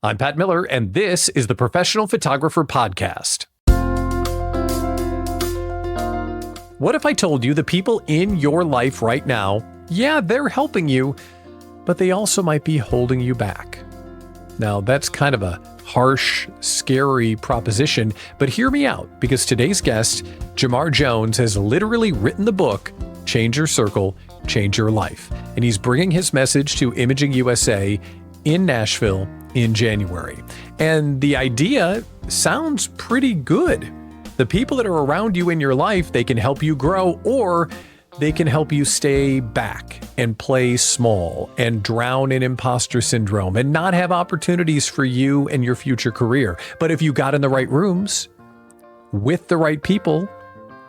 I'm Pat Miller, and this is the Professional Photographer Podcast. What if I told you the people in your life right now, yeah, they're helping you, but they also might be holding you back? Now, that's kind of a harsh, scary proposition, but hear me out, because today's guest, Jamar Jones, has literally written the book, Change Your Circle, Change Your Life. And he's bringing his message to Imaging USA in Nashville in January. And the idea sounds pretty good. The people that are around you in your life, they can help you grow, or they can help you stay back and play small and drown in imposter syndrome and not have opportunities for you and your future career. But if you got in the right rooms with the right people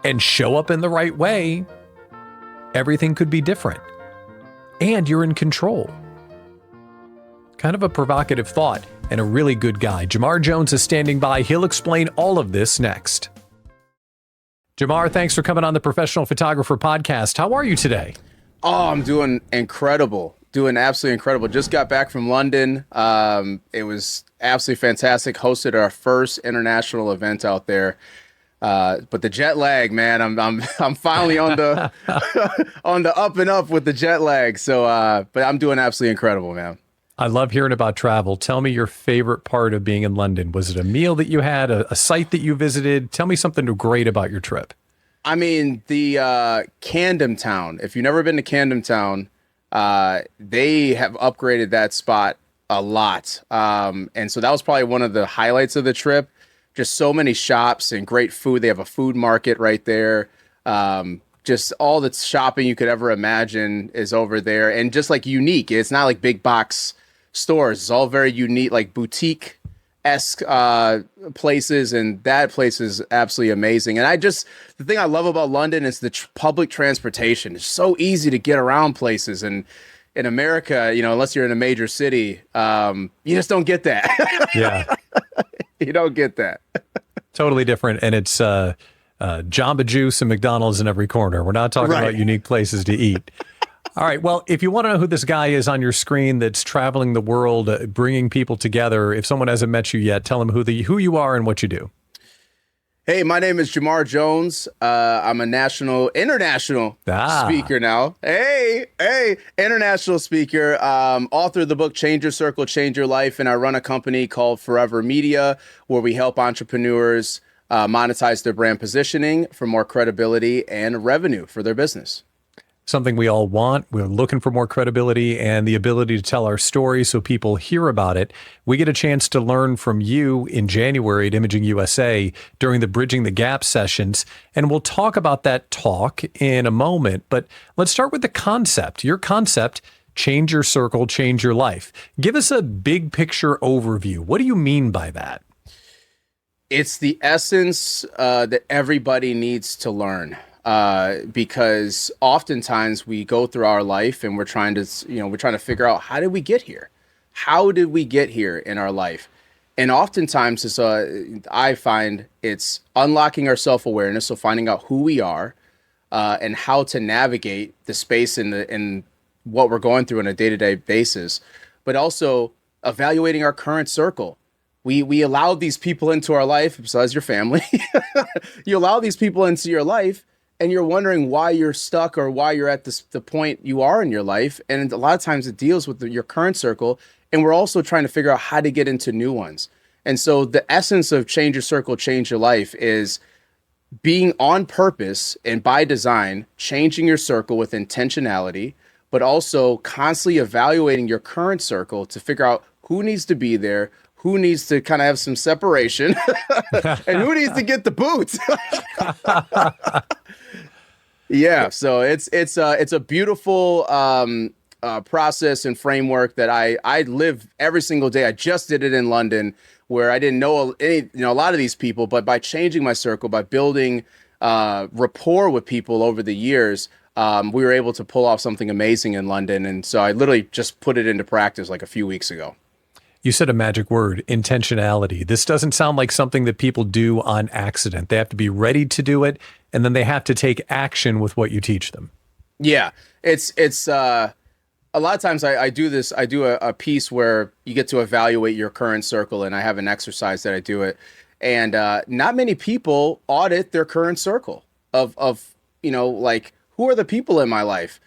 and show up in the right way, everything could be different. And you're in control. Kind of a provocative thought and a really good guy. Jamar Jones is standing by. He'll explain all of this next. Jamar, thanks for coming on the Professional Photographer Podcast. How are you today? Oh, I'm doing incredible. Doing absolutely incredible. Just got back from London. It was absolutely fantastic. Hosted our first international event out there. But the jet lag, man, I'm finally on the on the up and up with the jet lag. So, but I'm doing absolutely incredible, man. I love hearing about travel. Tell me your favorite part of being in London. Was it a meal that you had, a site that you visited? Tell me something great about your trip. I mean, the Camden town. If you've never been to Camden town, they have upgraded that spot a lot. And so that was probably one of the highlights of the trip. Just so many shops and great food. They have a food market right there. Just all the shopping you could ever imagine is over there. And just like unique. It's not like big box stores. It's all very unique, like boutique-esque places, and that place is absolutely amazing. And the thing I love about London is the public transportation. It's so easy to get around places, and in America, unless you're in a major city, you just don't get that. Yeah. You don't get that. Totally different, and it's Jamba Juice and McDonald's in every corner. We're not talking about unique places to eat. All right. Well, if you want to know who this guy is on your screen that's traveling the world, bringing people together, if someone hasn't met you yet, tell them who you are and what you do. Hey, my name is Jamar Jones. I'm a international speaker now. Hey, international speaker. Author of the book, Change Your Circle, Change Your Life. And I run a company called Forever Media, where we help entrepreneurs monetize their brand positioning for more credibility and revenue for their business. Something we all want. We're looking for more credibility and the ability to tell our story so people hear about it. We get a chance to learn from you in January at Imaging USA during the Bridging the Gap sessions, and we'll talk about that talk in a moment. But let's start with the concept. Your concept, Change Your Circle, Change Your Life. Give us a big picture overview. What do you mean by that? It's the essence that everybody needs to learn. Because oftentimes we go through our life and we're trying to figure out, how did we get here? How did we get here in our life? And oftentimes I find it's unlocking our self-awareness. So finding out who we are, and how to navigate the space in what we're going through on a day-to-day basis, but also evaluating our current circle. We allow these people into our life, besides your family. You allow these people into your life, and you're wondering why you're stuck or why you're at the point you are in your life. And a lot of times it deals with your current circle. And we're also trying to figure out how to get into new ones. And so the essence of Change Your Circle, Change Your Life is being on purpose and by design, changing your circle with intentionality, but also constantly evaluating your current circle to figure out who needs to be there, who needs to kind of have some separation, and who needs to get the boot. Yeah, so it's a beautiful process and framework that I live every single day. I just did it in London, where I didn't know a lot of these people, but by changing my circle, by building rapport with people over the years, we were able to pull off something amazing in London. And so I literally just put it into practice like a few weeks ago. You said a magic word, intentionality. This doesn't sound like something that people do on accident. They have to be ready to do it, and then they have to take action with what you teach them. Yeah, it's A lot of times I do this. I do a piece where you get to evaluate your current circle, and I have an exercise that I do it. And not many people audit their current circle of like, who are the people in my life?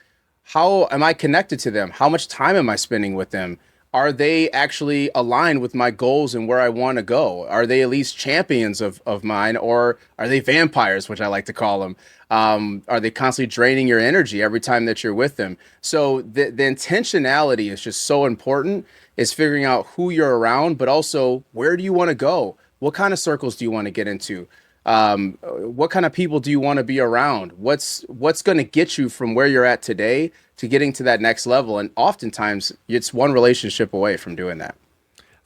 How am I connected to them? How much time am I spending with them? Are they actually aligned with my goals and where I want to go? Are they at least champions of mine, or are they vampires, which I like to call them? Are they constantly draining your energy every time that you're with them? So the intentionality is just so important, is figuring out who you're around, but also where do you want to go? What kind of circles do you want to get into? What kind of people do you want to be around? What's going to get you from where you're at today to getting to that next level? And oftentimes it's one relationship away from doing that.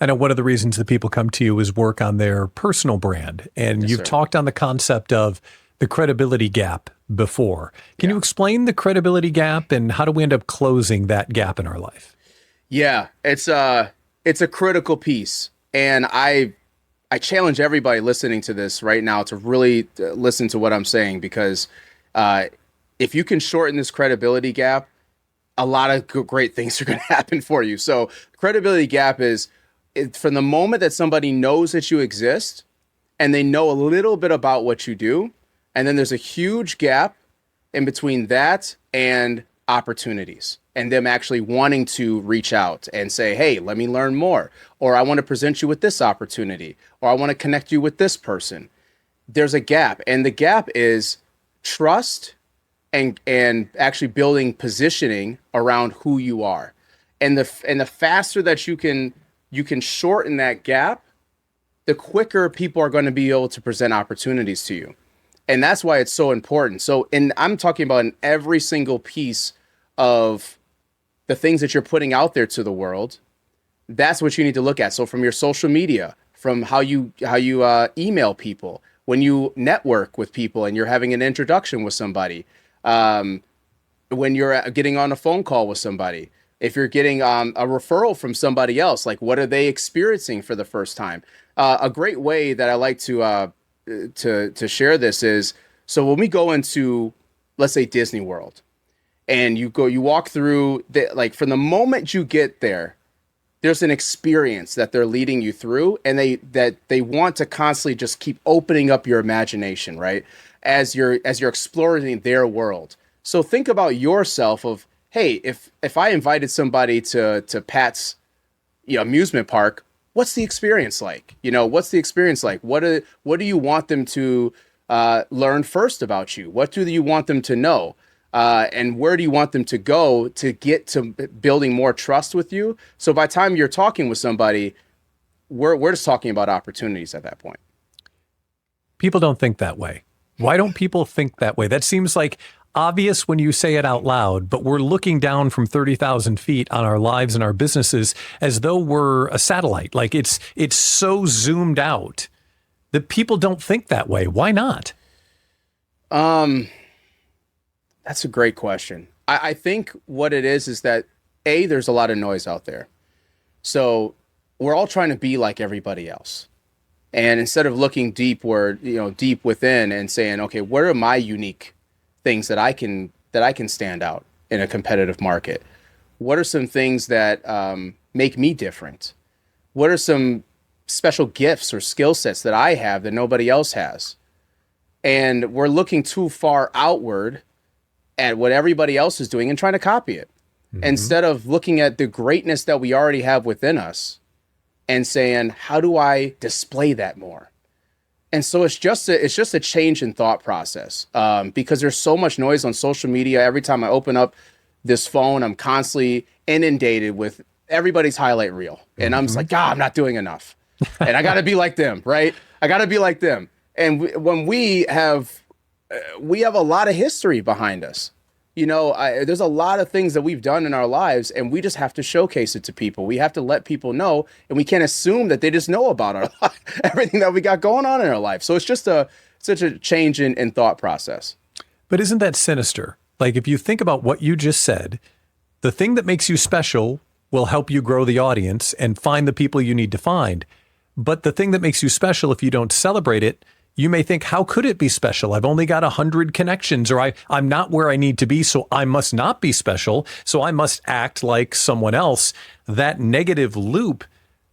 I know one of the reasons that people come to you is work on their personal brand. And Yes, you've sir. talked on the concept of the credibility gap before. Can you explain the credibility gap and how do we end up closing that gap in our life? Yeah, it's a critical piece. And I challenge everybody listening to this right now to really listen to what I'm saying, because if you can shorten this credibility gap, a lot of great things are going to happen for you. So the credibility gap is from the moment that somebody knows that you exist and they know a little bit about what you do, and then there's a huge gap in between that and opportunities and them actually wanting to reach out and say, hey, let me learn more, or I want to present you with this opportunity, or I want to connect you with this person. There's a gap, and the gap is trust and actually building positioning around who you are. And the faster that you can shorten that gap, the quicker people are going to be able to present opportunities to you. And that's why it's so important. So I'm talking about in every single piece of the things that you're putting out there to the world, that's what you need to look at. So from your social media, from how you email people, when you network with people and you're having an introduction with somebody, when you're getting on a phone call with somebody, if you're getting a referral from somebody else, like what are they experiencing for the first time? A great way that I like to share this is, so when we go into, let's say, Disney World, and you walk through like from the moment you get there, there's an experience that they're leading you through, and they want to constantly just keep opening up your imagination, right? As you're exploring their world. So think about yourself of, hey, if I invited somebody to Pat's amusement park, what's the experience like? What's the experience like? What do you want them to learn first about you? What do you want them to know? And where do you want them to go to get to building more trust with you? So by the time you're talking with somebody, we're just talking about opportunities at that point. People don't think that way. Why don't people think that way? That seems like obvious when you say it out loud, but we're looking down from 30,000 feet on our lives and our businesses as though we're a satellite. Like it's so zoomed out that people don't think that way. Why not? That's a great question. I think what it is that there's a lot of noise out there. So we're all trying to be like everybody else. And instead of looking deep within and saying, okay, what are my unique things that I can stand out in a competitive market? What are some things that make me different? What are some special gifts or skill sets that I have that nobody else has? And we're looking too far outward at what everybody else is doing and trying to copy it, instead of looking at the greatness that we already have within us and saying, how do I display that more? And so it's just a change in thought process, because there's so much noise on social media. Every time I open up this phone, I'm constantly inundated with everybody's highlight reel. And I'm just like, God, I'm not doing enough. And I got to be like them, right? I got to be like them. And when we have a lot of history behind us. There's a lot of things that we've done in our lives, and we just have to showcase it to people. We have to let people know, and we can't assume that they just know about our life, everything that we got going on in our life. So it's just such a change in thought process. But isn't that sinister? Like if you think about what you just said, the thing that makes you special will help you grow the audience and find the people you need to find. But the thing that makes you special, if you don't celebrate it, You may think, how could it be special? I've only got 100 connections, or I'm not where I need to be, so I must not be special, so I must act like someone else. That negative loop,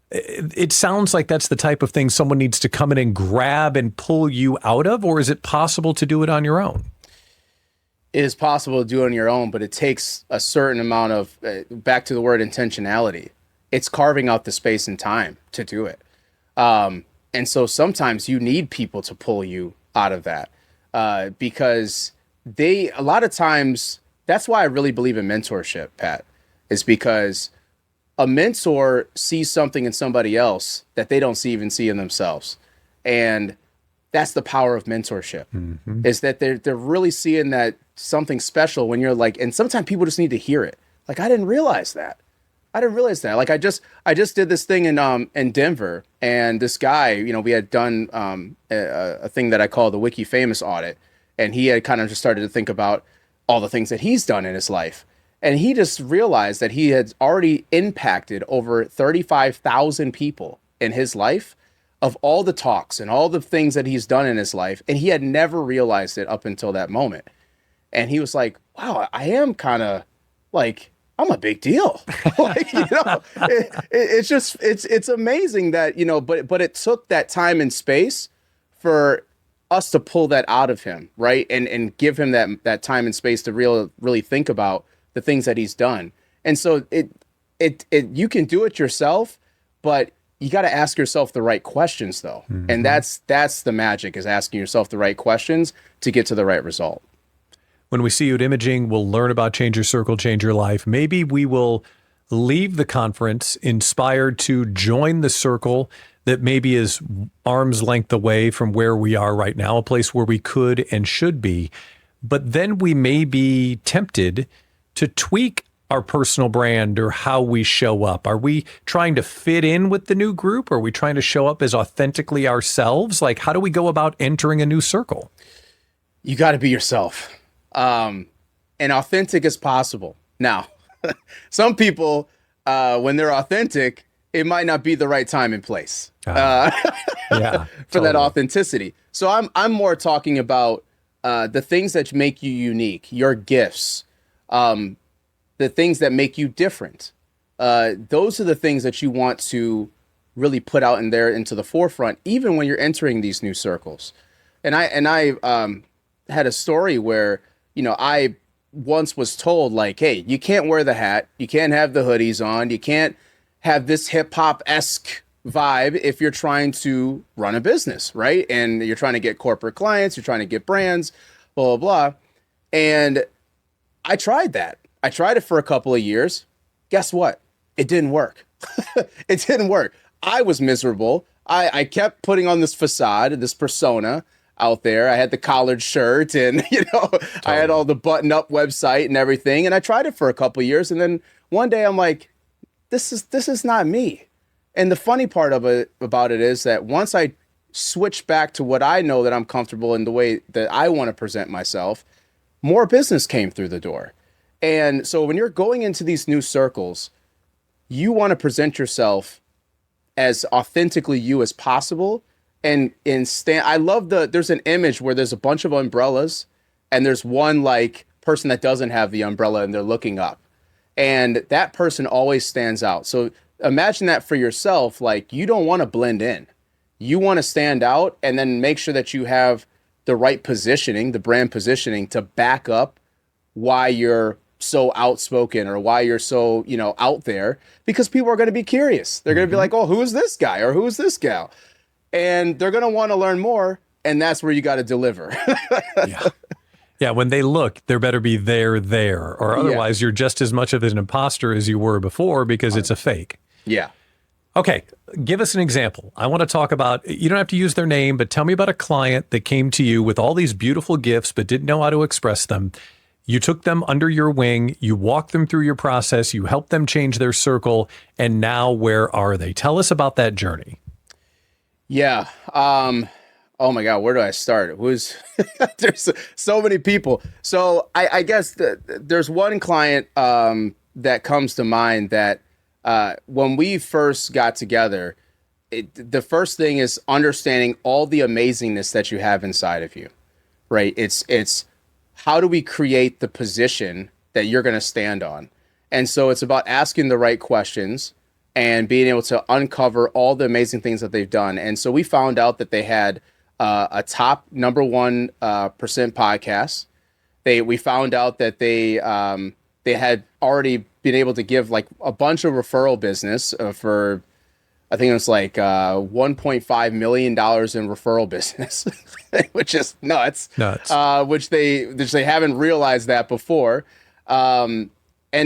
it sounds like that's the type of thing someone needs to come in and grab and pull you out of, or is it possible to do it on your own? It is possible to do it on your own, but it takes a certain amount of, back to the word intentionality. It's carving out the space and time to do it. And so sometimes you need people to pull you out of that, because a lot of times, that's why I really believe in mentorship, Pat, is because a mentor sees something in somebody else that they don't even see in themselves. And that's the power of mentorship, is that they're really seeing that something special when you're like, and sometimes people just need to hear it. Like, I didn't realize that. Like, I just did this thing in Denver, and this guy, we had done a thing that I call the Wiki Famous audit, and he had kind of just started to think about all the things that he's done in his life, and he just realized that he had already impacted over 35,000 people in his life, of all the talks and all the things that he's done in his life, and he had never realized it up until that moment. And he was like, "Wow, I am kind of like." I'm a big deal. Like, it's amazing that, but it took that time and space for us to pull that out of him. Right. And give him that time and space to really think about the things that he's done. And so you can do it yourself, but you got to ask yourself the right questions though. And that's the magic, is asking yourself the right questions to get to the right result. When we see you at Imaging, we'll learn about Change Your Circle, Change Your Life. Maybe we will leave the conference inspired to join the circle that maybe is arm's length away from where we are right now, a place where we could and should be. But then we may be tempted to tweak our personal brand or how we show up. Are we trying to fit in with the new group? Are we trying to show up as authentically ourselves? Like, how do we go about entering a new circle? You got to be yourself. And authentic as possible. Now, some people, when they're authentic, it might not be the right time and place for that authenticity. So I'm more talking about the things that make you unique, your gifts, the things that make you different. Those are the things that you want to really put out in there into the forefront, even when you're entering these new circles. And I had a story where, I once was told, like, hey, you can't wear the hat, you can't have the hoodies on, you can't have this hip hop-esque vibe if you're trying to run a business, right? And you're trying to get corporate clients, you're trying to get brands, blah, blah, blah. And I tried that. I tried it for a couple of years. Guess what? It didn't work. It didn't work. I was miserable. I kept putting on this facade, this persona out there. I had the collared shirt and, I had all the button up website and everything. And I tried it for a couple of years. And then one day I'm like, this is not me. And the funny part about it is that once I switched back to what I know that I'm comfortable in, the way that I want to present myself, more business came through the door. And so when you're going into these new circles, you want to present yourself as authentically you as possible. And I love there's an image where there's a bunch of umbrellas and there's one like person that doesn't have the umbrella and they're looking up, and that person always stands out. So imagine that for yourself. Like, you don't want to blend in. You want to stand out, and then make sure that you have the right positioning, the brand positioning, to back up why you're so outspoken or why you're so, out there, because people are going to be curious. They're going to be like, oh, who is this guy or who is this gal? And they're going to want to learn more. And that's where you got to deliver. Yeah. When they look, there better be there, or otherwise you're just as much of an imposter as you were before, because it's a fake. Yeah. Okay. Give us an example. I want to talk about, you don't have to use their name, but tell me about a client that came to you with all these beautiful gifts, but didn't know how to express them. You took them under your wing, you walked them through your process, you helped them change their circle, and now where are they? Tell us about that journey. Yeah. Oh my God, where do I start? There's so many people. So I guess there's one client that comes to mind that when we first got together, the first thing is understanding all the amazingness that you have inside of you, right? It's how do we create the position that you're going to stand on? And so it's about asking the right questions and being able to uncover all the amazing things that they've done. And so we found out that they had a top number one percent podcast. We found out that they had already been able to give like a bunch of referral business for, I think it was like $1.5 million in referral business, which is nuts. Which they haven't realized that before. And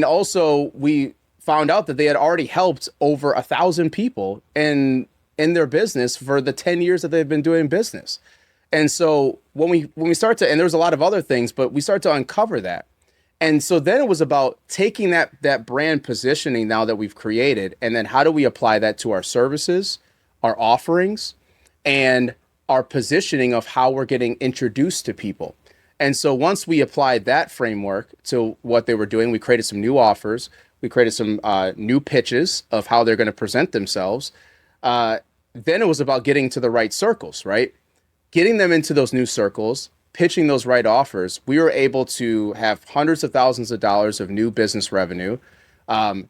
also we found out that they had already helped over 1,000 people in their business for the 10 years that they've been doing business. And so when we start to, and there's a lot of other things, but we start to uncover that. And so then it was about taking that brand positioning now that we've created, and then how do we apply that to our services, our offerings, and our positioning of how we're getting introduced to people. And so once we applied that framework to what they were doing, we created some new offers. We created some new pitches of how they're going to present themselves. Then it was about getting to the right circles, right? Getting them into those new circles, pitching those right offers. We were able to have hundreds of thousands of dollars of new business revenue,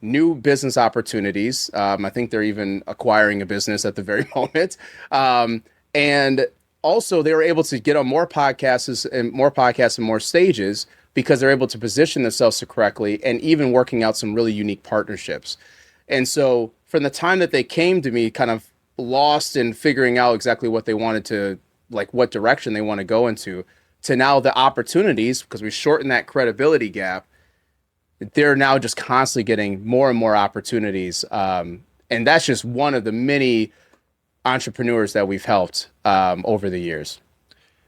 new business opportunities. I think they're even acquiring a business at the very moment. And also they were able to get on more podcasts and more stages because they're able to position themselves so correctly and even working out some really unique partnerships. And so from the time that they came to me kind of lost in figuring out exactly what they wanted to, like what direction they want to go into, to now the opportunities, because we shortened that credibility gap, they're now just constantly getting more and more opportunities. And that's just one of the many entrepreneurs that we've helped over the years.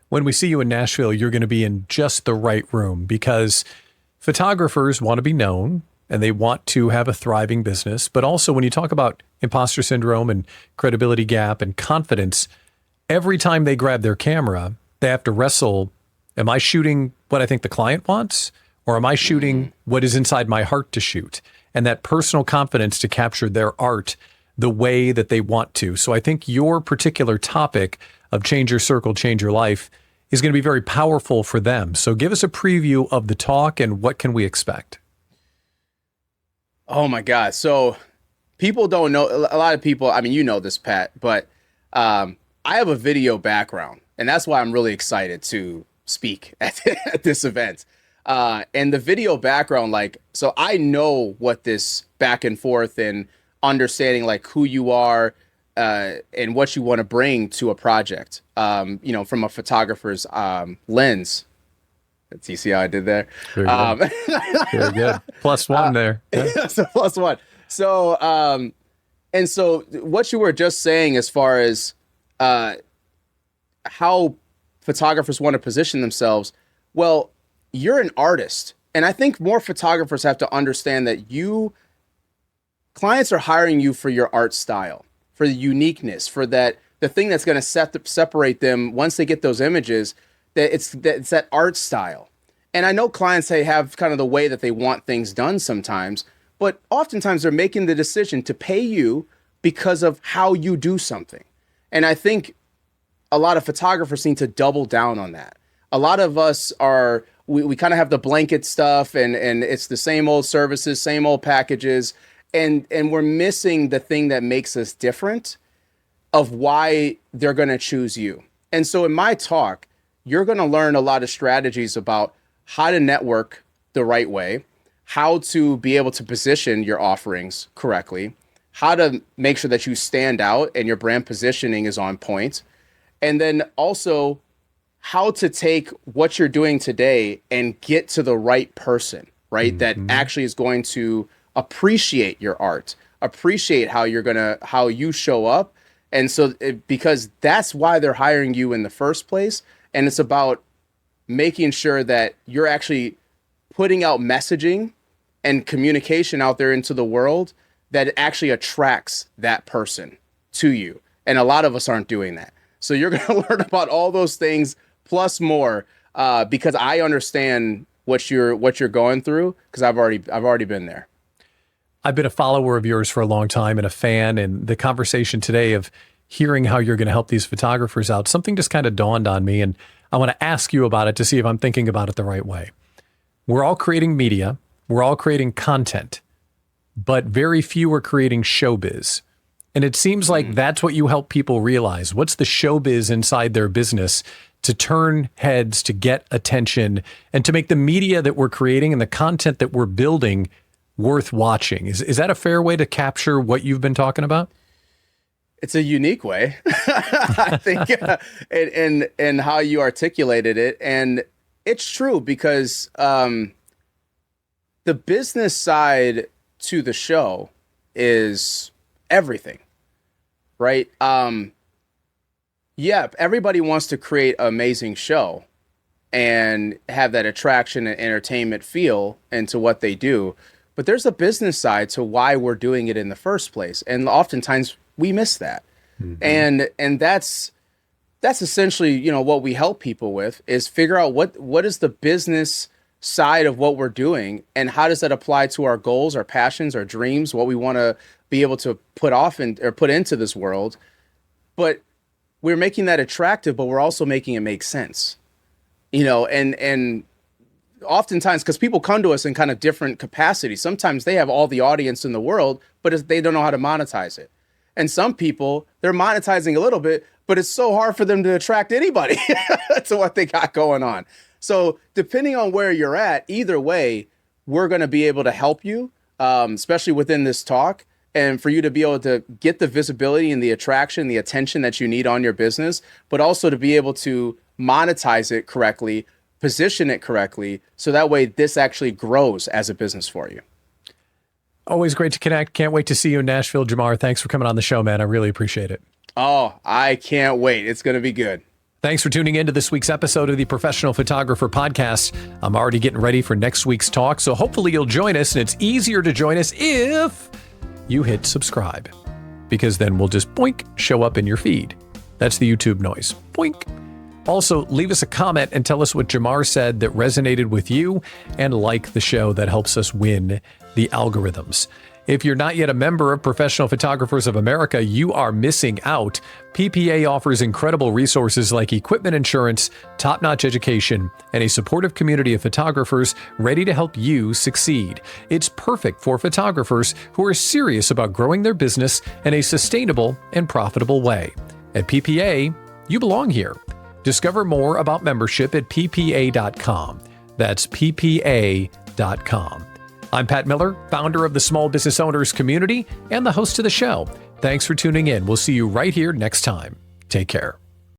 When we see you in Nashville, you're going to be in just the right room because photographers want to be known and they want to have a thriving business. But also when you talk about imposter syndrome and credibility gap and confidence, every time they grab their camera, they have to wrestle, am I shooting what I think the client wants? Or am I shooting what is inside my heart to shoot? And that personal confidence to capture their art the way that they want to. So I think your particular topic of change your circle, change your life is going to be very powerful for them. So give us a preview of the talk and what can we expect? Oh my God. So people don't know, a lot of people, I mean, you know this, Pat, but I have a video background and that's why I'm really excited to speak at this event. And the video background, like, so I know what this back and forth and understanding like who you are and what you want to bring to a project, from a photographer's lens. Do you see how I did there? Very good. Very good. Plus one there. Yeah. So plus one. So, and so what you were just saying as far as how photographers want to position themselves, well, you're an artist. And I think more photographers have to understand that clients are hiring you for your art style, for the uniqueness, for the thing that's going to separate them once they get those images, that it's that art style. And I know clients have kind of the way that they want things done sometimes, but oftentimes they're making the decision to pay you because of how you do something. And I think a lot of photographers need to double down on that. A lot of us we kind of have the blanket stuff and it's the same old services, same old packages. And we're missing the thing that makes us different of why they're going to choose you. And so in my talk, you're going to learn a lot of strategies about how to network the right way, how to be able to position your offerings correctly, how to make sure that you stand out and your brand positioning is on point, and then also how to take what you're doing today and get to the right person, right? Mm-hmm. That actually is going to appreciate your art, appreciate how you show up. And so because that's why they're hiring you in the first place. And it's about making sure that you're actually putting out messaging and communication out there into the world that actually attracts that person to you. And a lot of us aren't doing that. So you're going to learn about all those things plus more because I understand what you're going through because I've already been there. I've been a follower of yours for a long time and a fan, and the conversation today of hearing how you're going to help these photographers out, something just kind of dawned on me, and I want to ask you about it to see if I'm thinking about it the right way. We're all creating media. We're all creating content, but very few are creating showbiz. And it seems like that's what you help people realize. What's the showbiz inside their business to turn heads, to get attention, and to make the media that we're creating and the content that we're building worth watching? Is that a fair way to capture what you've been talking about? It's a unique way, I think, and how you articulated it. And it's true because the business side to the show is everything, right? Yeah, everybody wants to create an amazing show and have that attraction and entertainment feel into what they do. But there's a business side to why we're doing it in the first place. And oftentimes we miss that. And that's essentially, what we help people with is figure out what is the business side of what we're doing and how does that apply to our goals, our passions, our dreams, what we want to be able to put off or put into this world. But we're making that attractive, but we're also making it make sense, and oftentimes, because people come to us in kind of different capacities, sometimes they have all the audience in the world, but they don't know how to monetize it. And some people, they're monetizing a little bit, but it's so hard for them to attract anybody to what they got going on. So depending on where you're at, either way, we're going to be able to help you, especially within this talk. And for you to be able to get the visibility and the attraction, the attention that you need on your business, but also to be able to monetize it correctly, position it correctly, so that way this actually grows as a business for you. Always great to connect. Can't wait to see you in Nashville. Jamar, thanks for coming on the show, man. I really appreciate it. Oh, I can't wait. It's going to be good. Thanks for tuning in to this week's episode of the Professional Photographer Podcast. I'm already getting ready for next week's talk, so hopefully you'll join us, and it's easier to join us if you hit subscribe, because then we'll just boink, show up in your feed. That's the YouTube noise. Boink. Also, leave us a comment and tell us what Jamar said that resonated with you, and like the show. That helps us win the algorithms. If you're not yet a member of Professional Photographers of America, you are missing out. PPA offers incredible resources like equipment insurance, top-notch education, and a supportive community of photographers ready to help you succeed. It's perfect for photographers who are serious about growing their business in a sustainable and profitable way. At PPA, you belong here. Discover more about membership at ppa.com. That's ppa.com. I'm Pat Miller, founder of the Small Business Owners Community and the host of the show. Thanks for tuning in. We'll see you right here next time. Take care.